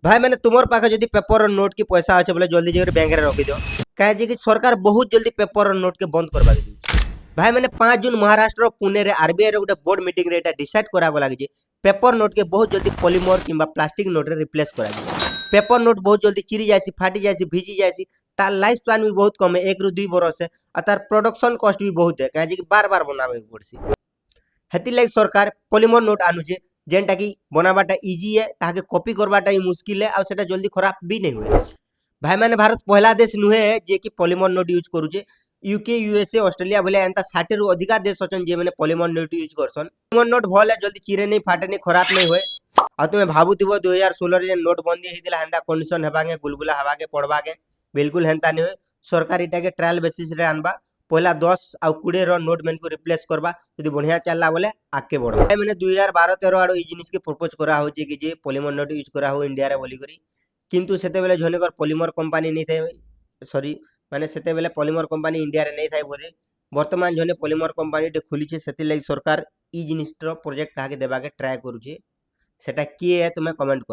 भाई मैंने तुमर पाखे जदि पेपर और नोट की पैसा अच्छे बोले जल्दी जगह बैंक रे रखी दो कहे कि सरकार बहुत जल्दी पेपर और नोट के बंद करवा दी भाई मैंने 5 जून महाराष्ट्र और पुणे रे आरबीआई रे गोटे बोर्ड मीटिंग रे एटा डिसाइड करा गला कि पेपर नोट के बहुत जल्दी पॉलीमर किंबा प्लास्टिक नोट रे रिप्लेस करा पेपर नोट बहुत जल्दी चिरी जासी फाटी जासी भिजी जासी तार लाइफ स्पान भी बहुत कम है 1 ରୁ 2 बरस है और तार प्रोडक्शन कॉस्ट भी बहुत है कहे कि बार बार बनावे पड़सी हेती लाग सरकार पॉलीमर नोट आनुचे जेनटा कि बनाबाटा इजी है ताके कॉपी करवाटा ही मुश्किल है और सेटा जल्दी खराब भी नहीं हुए भाई मैंने भारत पहला देश नुहे है जे कि पॉलीमर नोट यूज करूचे यूके यूएसए ऑस्ट्रेलिया भले एंता 60 ରୁ अधिका देश अछन जे मैंने पॉलीमर नोट यूज करसन पॉलीमर नोट भले जल्दी चिरे नहीं फाटे नहीं खराब नहीं होए आ तुमे भाबुथिबो 2016 रे नोट बंदी हेतिला हेंदा कंडीशन हेबागे गुलगुला हेबागे पड़बागे बिल्कुल हेंता नहीं होए सरकार इटा के ट्रायल बेसिस रे आनबा पहला 10 आ 20 रो नोट मेन को रिप्लेस करबा यदि बढ़िया चलला बोले आके बढ़बा मैंने 2012-13 आड़ो ई जिनिस के प्रपोज करा होचे कि जे पॉलीमर नोट यूज करा हो इंडिया रे बोली करी किंतु सेते बेले झनेकर पॉलीमर कंपनी नहीं थे सॉरी माने सेते बेले पॉलीमर कंपनी इंडिया रे नहीं थाई बोधे वर्तमान जने पॉलीमर कंपनी टे खुली छे सेति लागि सरकार ई जिनिस प्रोजेक्ट ताके देबा के ट्राई करू छे सेटा किए है तुम्हें कमेंट कर।